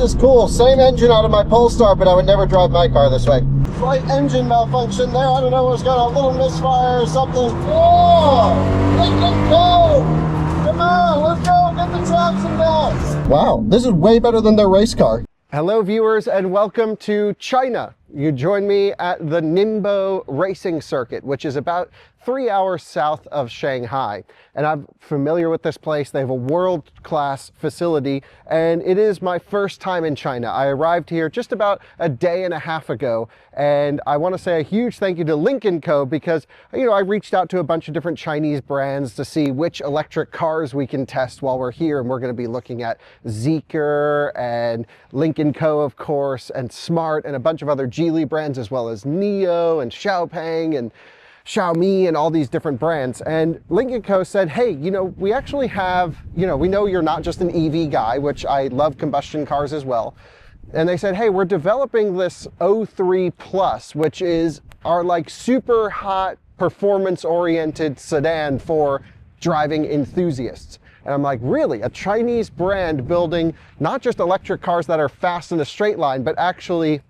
is cool. Same engine out of my Polestar, but I would never drive my car this way. Slight engine malfunction there. I don't know what's got a little misfire or something. Oh, Lynk Co! Come on, let's go get the traction down. Wow, this is way better than their race car. Hello viewers and welcome to China. You join me at the Ningbo Racing Circuit, which is about 3 hours south of Shanghai. And I'm familiar with this place. They have a world-class facility, and it is my first time in China. I arrived here just about a day and a half ago, and I want to say a huge thank you to Lynk Co because, you know, I reached out to a bunch of different Chinese brands to see which electric cars we can test while we're here, and we're going to be looking at Zeekr and Lynk Co, of course, and Smart, and a bunch of other Geely brands, as well as Neo and Xiaopeng and Xiaomi and all these different brands. And Lynk Co said, hey, you know, we actually have, you know, we know you're not just an EV guy, which I love combustion cars as well. And they said, hey, we're developing this O3 Plus, which is our like super hot performance oriented sedan for driving enthusiasts. And I'm like, really? A Chinese brand building not just electric cars that are fast in a straight line, but actually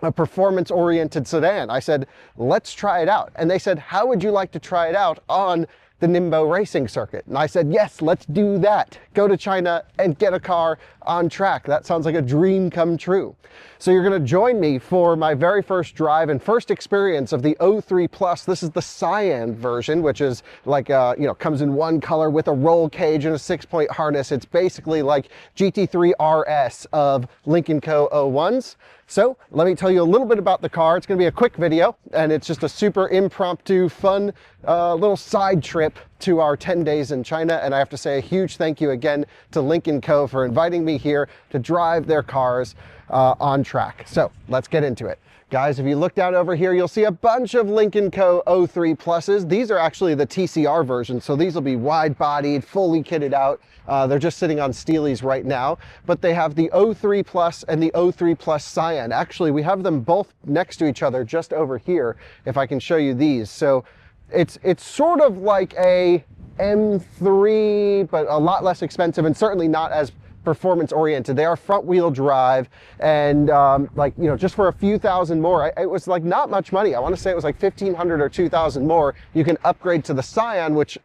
a performance-oriented sedan. I said, let's try it out. And they said, how would you like to try it out on the Ningbo Racing Circuit? And I said, yes, let's do that. Go to China and get a car on track. That sounds like a dream come true. So you're gonna join me for my very first drive and first experience of the O3 Plus. This is the Cyan version, which is like, you know, comes in one color with a roll cage and a 6-point harness. It's basically like GT3 RS of Lynk Co 01s. So let me tell you a little bit about the car. It's going to be a quick video, and it's just a super impromptu, fun little side trip to our 10 days in China. And I have to say a huge thank you again to Lynk Co for inviting me here to drive their cars on track. So let's get into it. Guys, if you look down over here, you'll see a bunch of Lynk Co O3 Pluses. These are actually the TCR versions, so these will be wide-bodied, fully kitted out. They're just sitting on Steelies right now, but they have the O3 Plus and the O3 Plus Cyan. Actually, we have them both next to each other just over here, if I can show you these. So it's sort of like a M3, but a lot less expensive and certainly not as performance oriented. They are front wheel drive, and like, you know, just for a few thousand more, it was like not much money. I want to say it was like 1,500 or 2,000 more. You can upgrade to the Cyan, which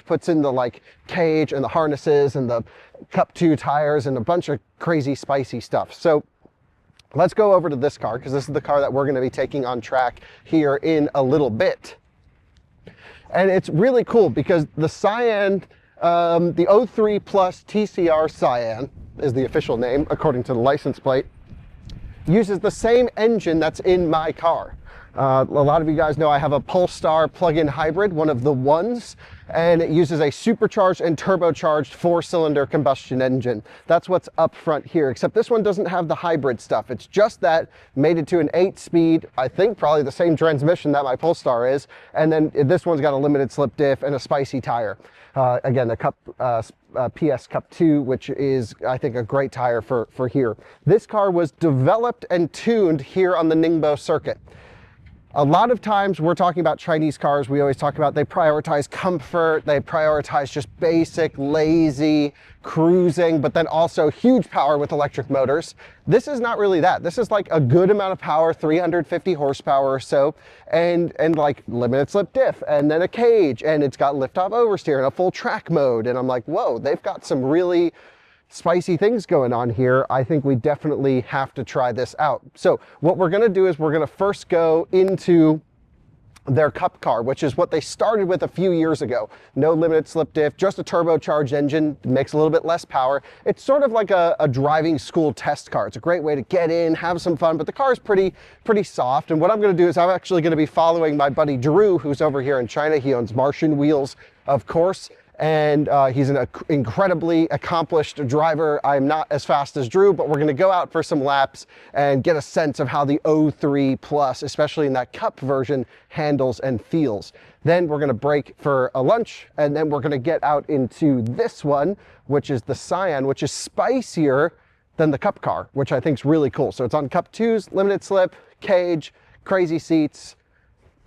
puts in the like cage and the harnesses and the Cup 2 tires and a bunch of crazy spicy stuff. So let's go over to this car, because this is the car that we're going to be taking on track here in a little bit. And it's really cool because the Cyan, the O3 Plus TCR Cyan is the official name according to the license plate, uses the same engine that's in my car. A lot of you guys know I have a Polestar plug-in hybrid, one of the ones, and it uses a supercharged and turbocharged 4-cylinder combustion engine. That's what's up front here, except this one doesn't have the hybrid stuff. It's just that mated to an 8-speed, I think probably the same transmission that my Polestar is, and then this one's got a limited slip diff and a spicy tire. Again, the Cup PS Cup 2, which is, I think, a great tire for here. This car was developed and tuned here on the Ningbo Circuit. A lot of times we're talking about Chinese cars, we always talk about they prioritize comfort, they prioritize just basic, lazy cruising, but then also huge power with electric motors. This is not really that. This is like a good amount of power, 350 horsepower or so, and like limited slip diff, and then a cage, and it's got lift-off oversteer and a full track mode. And I'm like, whoa, they've got some really spicy things going on here. I think we definitely have to try this out. So what we're going to do is we're going to first go into their Cup car, which is what they started with a few years ago. No limited slip diff, just a turbocharged engine, makes a little bit less power. It's sort of like a driving school test car. It's a great way to get in, have some fun, but the car is pretty soft. And what I'm going to do is I'm actually going to be following my buddy Drew, who's over here in China. He owns Martian Wheels, of course. And he's an incredibly accomplished driver. I'm not as fast as Drew, but we're gonna go out for some laps and get a sense of how the O3 Plus, especially in that Cup version, handles and feels. Then we're gonna break for a lunch, and then we're gonna get out into this one, which is the Cyan, which is spicier than the Cup car, which I think is really cool. So it's on Cup 2s, limited slip, cage, crazy seats,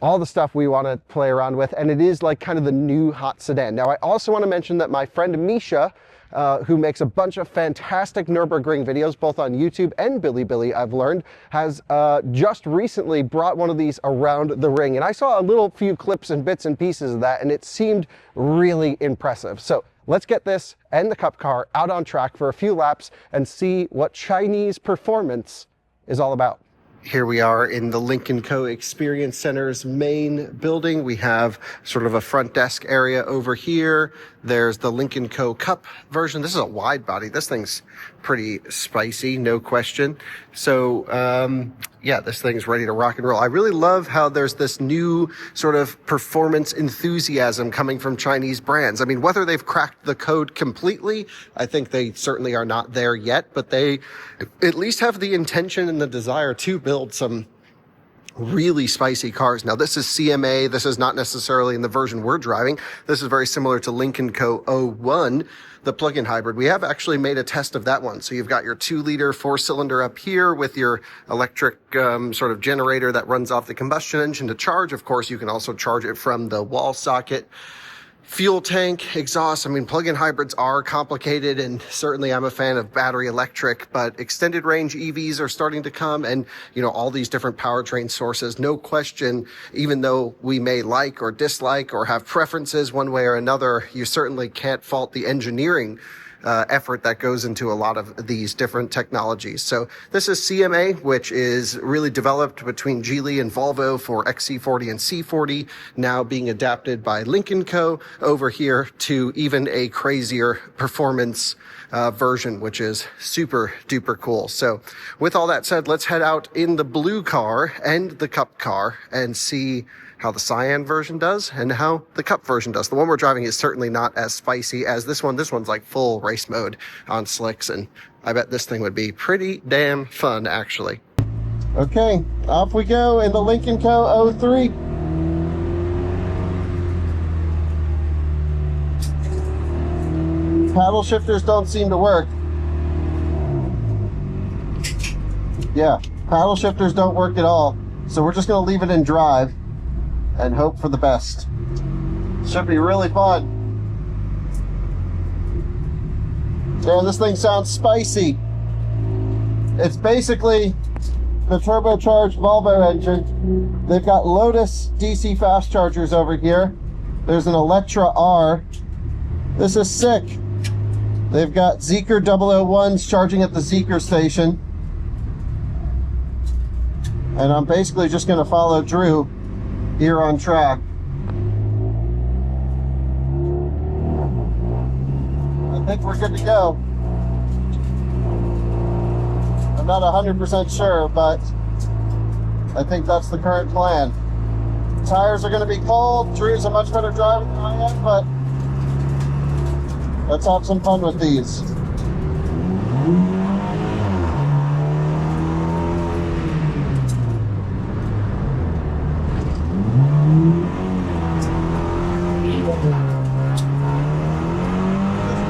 all the stuff we want to play around with, and it is like kind of the new hot sedan. Now, I also want to mention that my friend Misha, who makes a bunch of fantastic Nürburgring videos, both on YouTube and Bilibili, I've learned, has just recently brought one of these around the ring. And I saw a few clips and bits and pieces of that, and it seemed really impressive. So let's get this and the Cup car out on track for a few laps and see what Chinese performance is all about. Here we are in the Lynk Co Experience Center's main building. We have sort of a front desk area over here. There's the Lynk Co Cup version. This is a wide body. This thing's pretty spicy, no question. So, yeah, this thing's ready to rock and roll. I really love how there's this new sort of performance enthusiasm coming from Chinese brands. I mean, whether they've cracked the code completely, I think they certainly are not there yet, but they at least have the intention and the desire to build some really spicy cars. Now, this is CMA. This is not necessarily in the version we're driving. This is very similar to Lynk & Co 01, the plug-in hybrid. We have actually made a test of that one. So you've got your 2-liter 4-cylinder up here with your electric sort of generator that runs off the combustion engine to charge. Of course, you can also charge it from the wall socket. Fuel tank, exhaust. I mean, plug-in hybrids are complicated, and certainly I'm a fan of battery electric, but extended range EVs are starting to come, and, you know, all these different powertrain sources. No question, even though we may like or dislike or have preferences one way or another, you certainly can't fault the engineering effort that goes into a lot of these different technologies. So this is CMA, which is really developed between Geely and Volvo for XC40 and C40, now being adapted by Lynk & Co over here to even a crazier performance version, which is super duper cool. So with all that said, let's head out in the blue car and the Cup car and see how the Cyan version does and how the Cup version does. The one we're driving is certainly not as spicy as this one. This one's like full race mode on slicks, and I bet this thing would be pretty damn fun, actually. Okay, off we go in the Lynk & Co 03. Paddle shifters don't seem to work. Yeah, paddle shifters don't work at all. So we're just gonna leave it in drive and hope for the best. Should be really fun. Yeah, this thing sounds spicy. It's basically the turbocharged Volvo engine. They've got Lotus DC fast chargers over here. There's an Electra R. This is sick. They've got Zeekr 001s charging at the Zeekr station. And I'm basically just gonna follow Drew here on track. I think we're good to go. I'm not 100% sure, but I think that's the current plan. Tires are going to be cold. Drew's a much better driver than I am, but let's have some fun with these.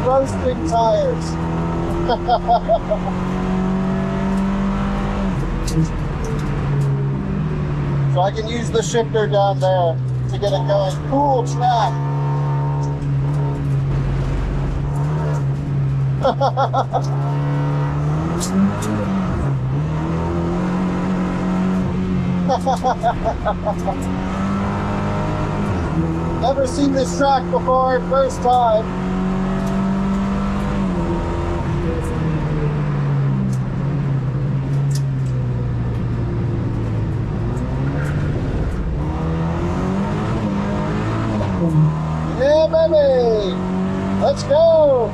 Roasting tires. So I can use the shifter down there to get it going. Cool track. Never seen this track before, first time. Yeah, baby! Let's go!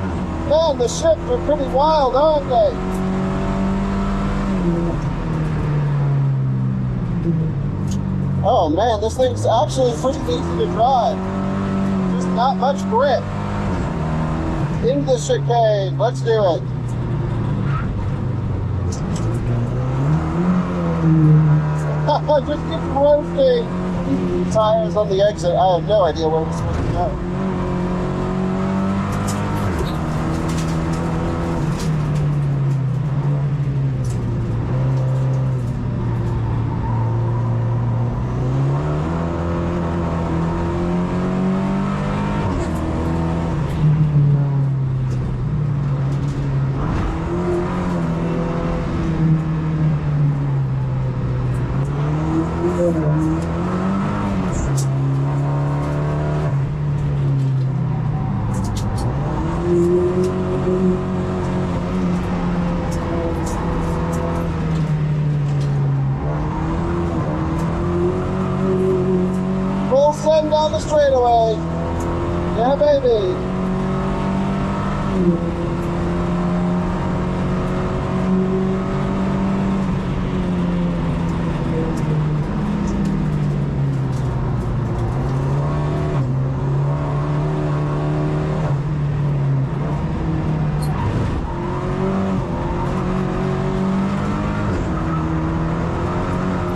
Man, the shifts are pretty wild, aren't they? Oh man, this thing's actually pretty easy to drive. Just not much grip. Into the chicane, let's do it. Just keep roasting. Tires on the exit. I have no idea where we're supposed to go. down the straightaway. Yeah, baby.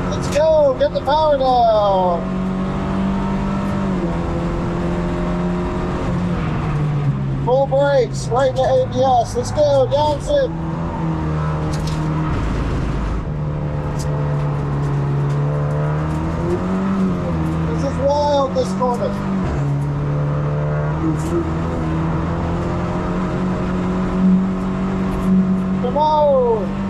Let's go, get the power down. Full brakes, right into ABS. Let's go, downshift. This is wild, this corner. Come on.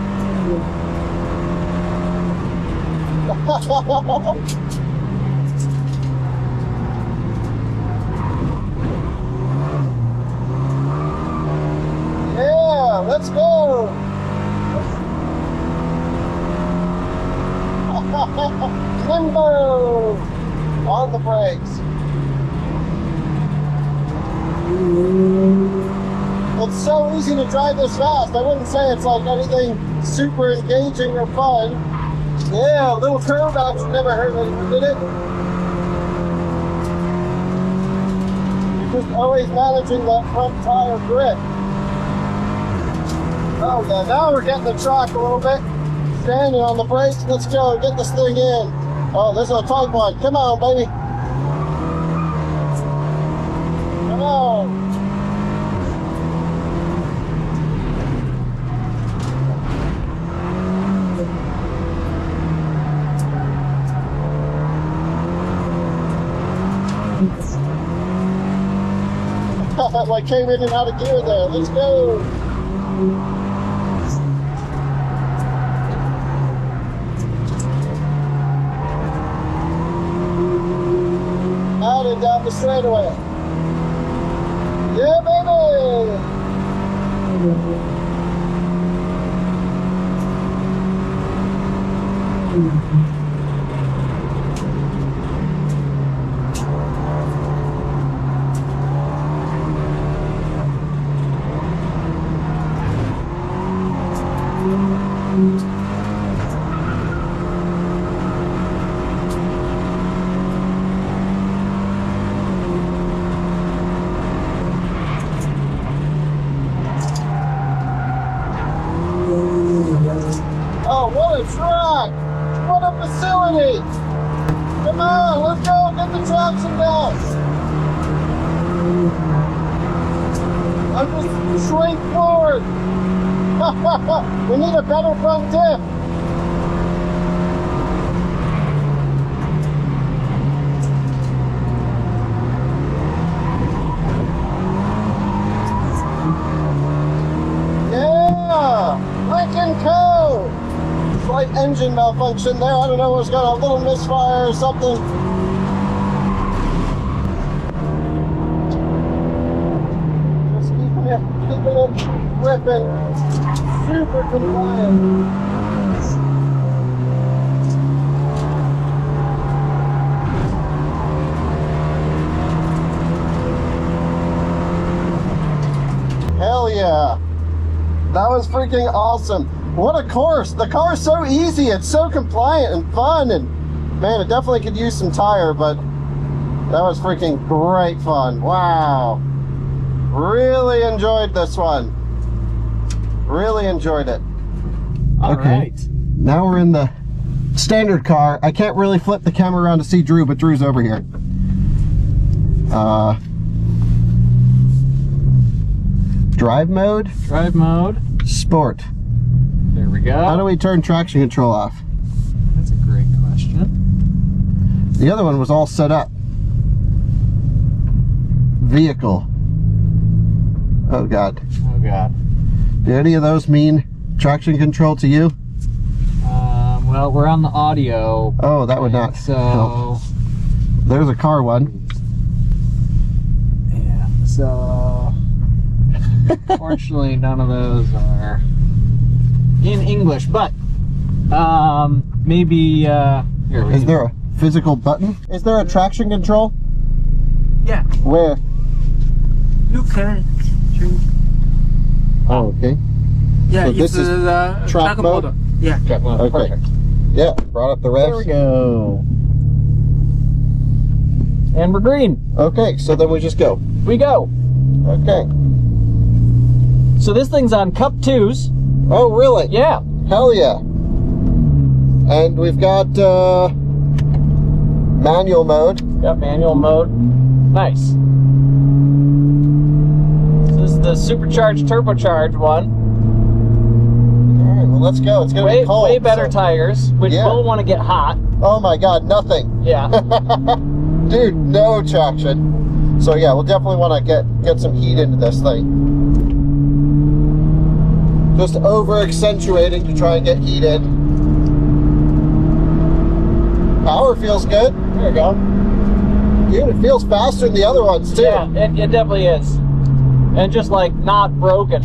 Yeah, let's go. Ningbo on the brakes. It's so easy to drive this fast. I wouldn't say it's like anything super engaging or fun. Yeah, a little curve action never hurt anyone, did it? You're just always managing that front tire grip. Oh yeah, now we're getting the track a little bit. Standing on the brakes, let's go, get this thing in. Oh, there's a tight one. Come on, baby. Come on. Like came in and out of gear there. Let's go. Out and down the straightaway. Yeah, baby. Oh, what a track! What a facility! Come on, let's go get the traction down. I'm just shrink forward. We need a better front diff. Yeah, Lynk Co. Slight engine malfunction there. I don't know, it's got a little misfire or something. Just keeping it ripping. Super compliant. Hell yeah. That was freaking awesome. What a course. The car is so easy. It's so compliant and fun. And man, it definitely could use some tire, but that was freaking great fun. Wow. Really enjoyed this one. Really enjoyed it. All right. Now we're in the standard car. I can't really flip the camera around to see Drew, but Drew's over here. Drive mode? Drive mode. Sport. There we go. How do we turn traction control off? That's a great question. The other one was all set up. Vehicle. Oh God. Oh God. Do any of those mean traction control to you? Well, we're on the audio. Oh, that would not So, help. There's a car one. yeah. So, fortunately, none of those are in English. But maybe here we Is go. there a physical button? Is there a traction control? Yeah. Where? Look at it. Oh, okay. Yeah, So it's this is the track mode? mode. Yeah. Track mode. Okay. Perfect. Yeah, brought up the revs. There we go. And we're green. Okay, so then we just go. We go. Okay. So this thing's on cup 2s. Oh, really? Yeah. Hell yeah. And we've got manual mode. Got manual mode. Nice. So this is the supercharged, turbocharged one. All right, well, let's go. It's going to be cold. Way better so- tires, which Yeah. will want to get hot. Oh my God, nothing. Yeah. Dude, no traction. So yeah, we'll definitely want to get some heat into this thing. Just over accentuating to try and get heat in. Power feels good. There we go. Dude, it feels faster than the other ones too. Yeah, it definitely is. And just like not broken.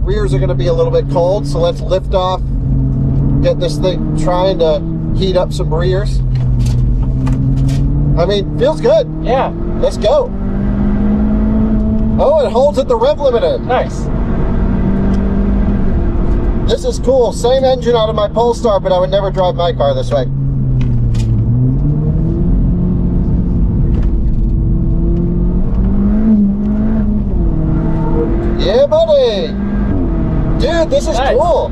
Rears are going to be a little bit cold, so let's lift off. Get this thing trying to heat up some rears. I mean, feels good. Yeah. Let's go. Oh, it holds at the rev limiter. Nice. This is cool. Same engine out of my Polestar, but I would never drive my car this way. Yeah, buddy. Dude, this is Nice. cool.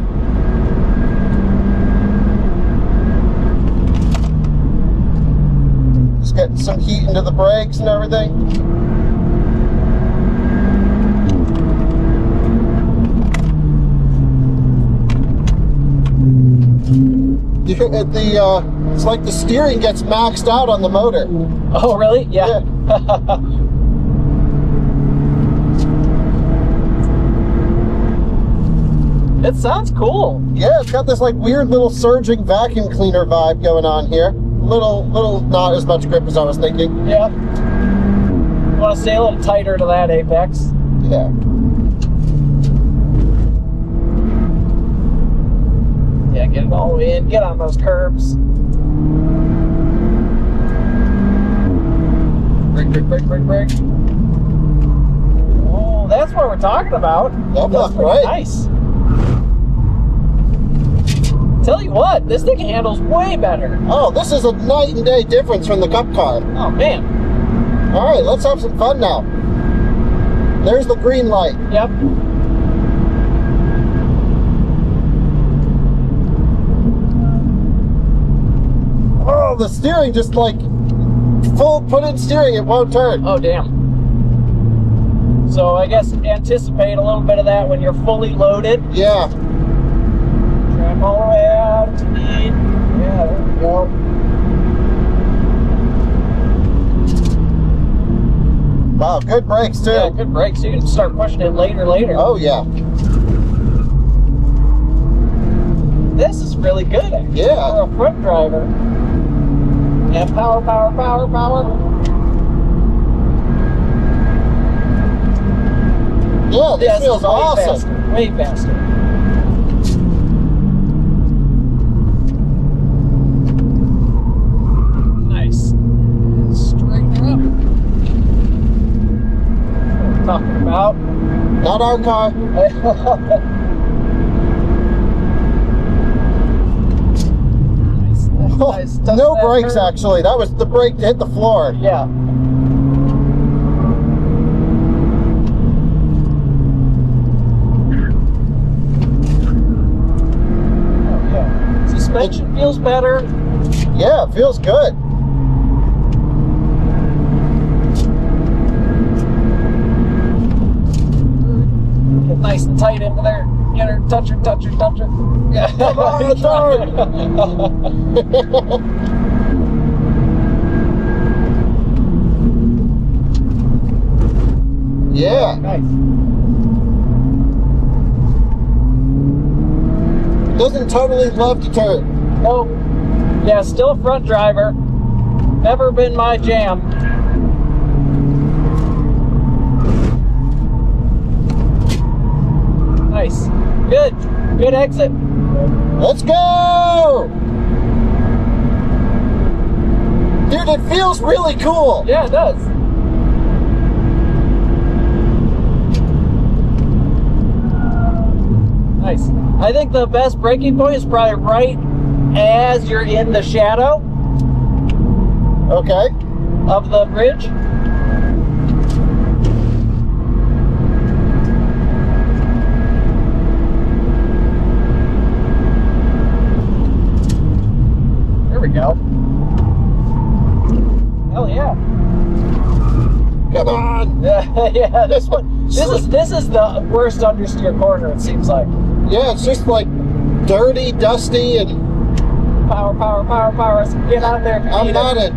Just getting some heat into the brakes and everything. It's like the steering gets maxed out on the motor. Oh, really? Yeah. It sounds cool. Yeah, it's got this like weird little surging vacuum cleaner vibe going on here. Little not as much grip as I was thinking. Yeah. You want to stay a little tighter to that apex. Yeah. Yeah, get it all the way in. Get on those curbs. Brake. Oh, that's what we're talking about. That's pretty right. nice. Tell you what, this thing handles way better. Oh, this is a night and day difference from the Cup car. Oh, man. All right, let's have some fun now. There's the green light. Yep. Oh, the steering just like full put in steering, it won't turn. Oh, damn. So I guess anticipate a little bit of that when you're fully loaded. Yeah. Tram all the way out to speed. Yeah, there we go. Wow, good brakes too. Yeah, good brakes. You can start pushing it later. Oh yeah. This is really good, actually, Yeah. for a front driver. Yeah, power. Yeah, this Yeah, feels way awesome. faster, way faster. Nice. Straighten her up. What we're talking about. Not our car. Nice. Touch No that brakes curb. actually. That was the brake to hit the floor. Yeah. Oh, yeah. Suspension feels better. Yeah, it feels good. Get nice and tight into there. Get her, touch her. Yeah. Come on, Yeah. Nice. Doesn't totally love to turn. Nope. Yeah, still a front driver. Never been my jam. Nice. Good exit. Let's go! Dude, it feels really cool. Yeah, it does. Nice. I think the best braking point is probably right as you're in the shadow Okay. of the bridge. There we go. Hell yeah. Come on. Yeah, this one. This is the worst understeer corner, it seems like. Yeah, it's just like dirty, dusty, and Power, power, power, power. Get out there. I'm not it.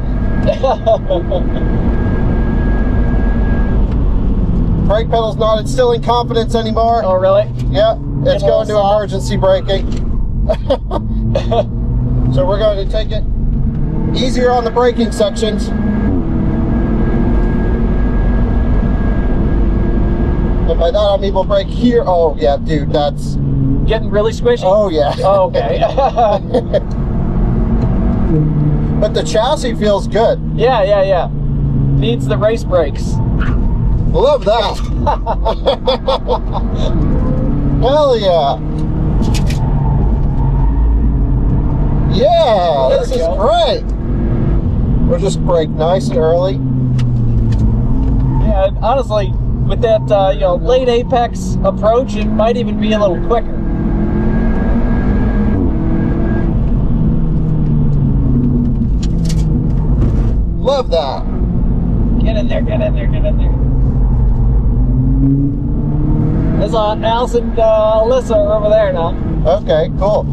Brake pedal's not instilling confidence anymore. Oh, really? Yeah, it's Get a going to little soft. emergency braking. So we're going to take it easier on the braking sections. And by that I mean we'll brake here. Oh yeah, dude, that's... Getting really squishy? Oh yeah. Oh, okay. But the chassis feels good. Yeah, yeah, yeah. Needs the race brakes. Love that. Hell yeah. Yeah, There this we is go. great. We'll just brake nice and early. Yeah, and honestly, with that you know, late apex approach, it might even be a little quicker. Love that. Get in there, get in there, get in there. There's Alice and Alyssa are over there now. Okay, cool.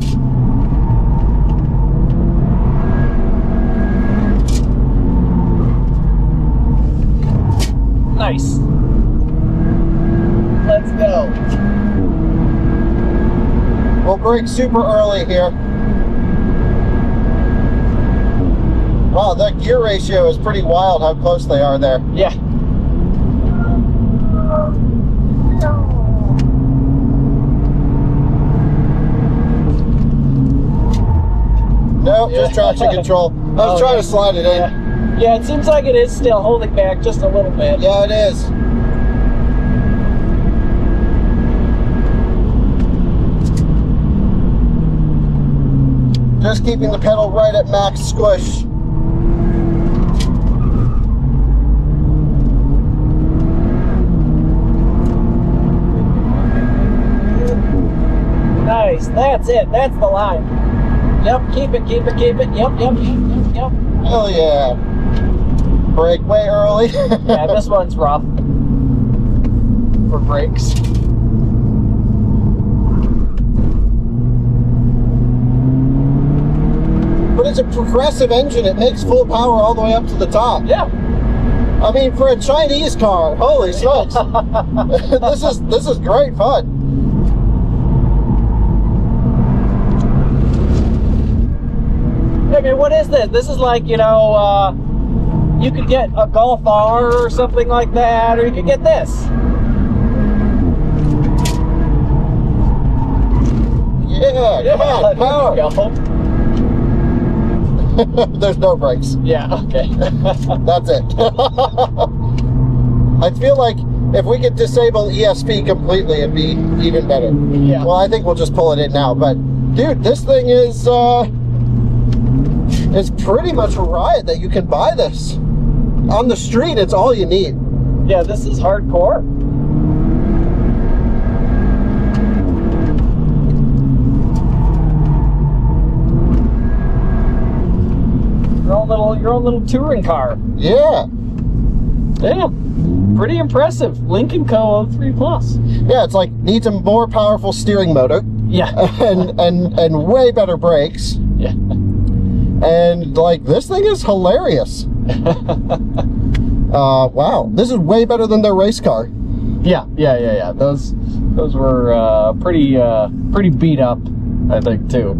Nice. Let's go. We'll brake super early here. Wow, that gear ratio is pretty wild how close they are there. Yeah. Nope, just traction control. I was trying to slide it in. Yeah. Yeah, it seems like it is still holding back just a little bit. Yeah, it is. Just keeping the pedal right at max squish. Nice. That's it. That's the line. Yep. Keep it. Keep it. Keep it. Yep. Yep. Yep. Yep. Hell yeah. Brake way early. Yeah, this one's rough for brakes. But it's a progressive engine. It makes full power all the way up to the top. Yeah. I mean, for a Chinese car, holy smokes. This is great fun. I mean, what is this? This is like, you know, you could get a Golf R or something like that, or you could get this. Yeah, come on, power. There you go. There's no brakes. Yeah, okay. That's it. I feel like if we could disable ESP completely, it'd be even better. Yeah. Well, I think we'll just pull it in now. But dude, this thing is it's pretty much a riot that you can buy this. On the street, it's all you need. Yeah, this is hardcore. Your own little touring car. Yeah. Yeah, pretty impressive. Lynk Co 03 Plus. Yeah, it's like needs a more powerful steering motor Yeah. and way better brakes. Yeah. And like this thing is hilarious. Wow, this is way better than their race car. Yeah. Those were pretty beat up, I think, too.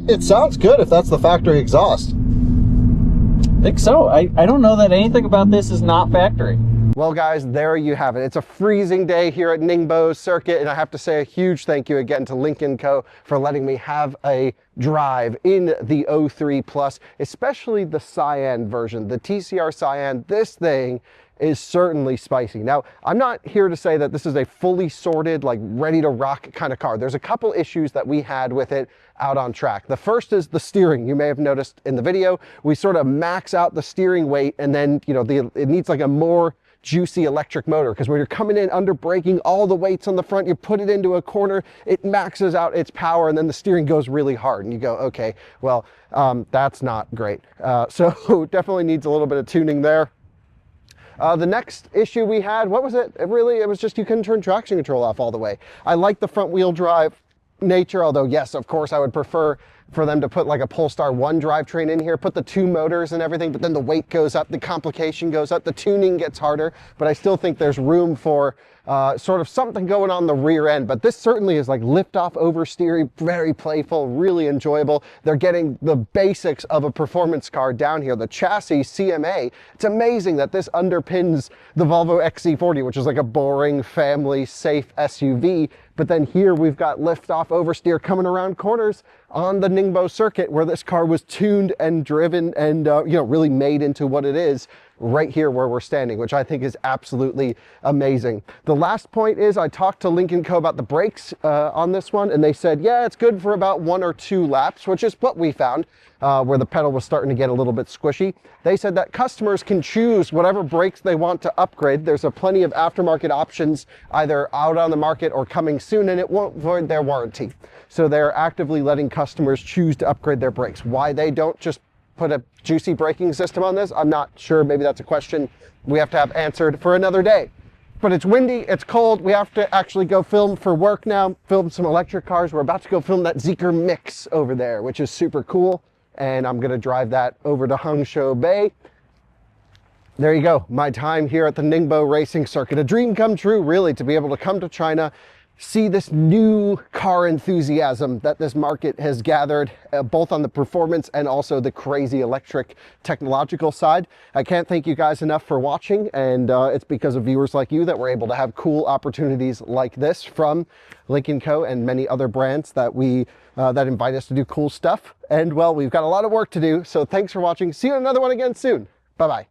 It sounds good if that's the factory exhaust. I think so. I don't know that anything about this is not factory. Well guys, there you have it. It's a freezing day here at Ningbo Circuit, and I have to say a huge thank you again to Lynk Co for letting me have a drive in the 03 Plus, especially the Cyan version, the TCR Cyan. This thing is certainly spicy. Now, I'm not here to say that this is a fully sorted, like ready to rock kind of car. There's a couple issues that we had with it out on track. The first is the steering. You may have noticed in the video, we sort of max out the steering weight, and then, you know, it needs like a more juicy electric motor, because when you're coming in under braking, all the weights on the front, you put it into a corner, it maxes out its power, and then the steering goes really hard, and you go, okay, well, that's not great. So definitely needs a little bit of tuning there. The next issue we had, what was it? It was just you couldn't turn traction control off all the way. I like the front wheel drive nature, although yes, of course, I would prefer for them to put like a Polestar 1 drivetrain in here, put the 2 motors and everything, but then the weight goes up, the complication goes up, the tuning gets harder, but I still think there's room for sort of something going on the rear end. But this certainly is like lift-off oversteer, very playful, really enjoyable. They're getting the basics of a performance car down here. The chassis, CMA, it's amazing that this underpins the Volvo XC40, which is like a boring, family, safe SUV. But then here we've got lift-off oversteer coming around corners on the Ningbo Circuit, where this car was tuned and driven and you know, really made into what it is right here where we're standing, which I think is absolutely amazing. The last point is I talked to Lynk Co about the brakes on this one, and they said, yeah, it's good for about 1 or 2 laps, which is what we found, where the pedal was starting to get a little bit squishy. They said that customers can choose whatever brakes they want to upgrade. There's plenty of aftermarket options either out on the market or coming soon, and it won't void their warranty. So they're actively letting customers choose to upgrade their brakes. Why they don't just put a juicy braking system on this, I'm not sure. Maybe that's a question we have to have answered for another day. But it's windy, it's cold, we have to actually go film for work now, film some electric cars. We're about to go film that Zeekr Mix over there, which is super cool, and I'm gonna drive that over to Hangzhou Bay. There you go, my time here at the Ningbo Racing Circuit. A dream come true, really, to be able to come to China, see this new car enthusiasm that this market has gathered, both on the performance and also the crazy electric technological side. I can't thank you guys enough for watching, and it's because of viewers like you that we're able to have cool opportunities like this from Lynk Co and many other brands that that invite us to do cool stuff. And well, we've got a lot of work to do, so thanks for watching. See you in another one again soon. Bye-bye.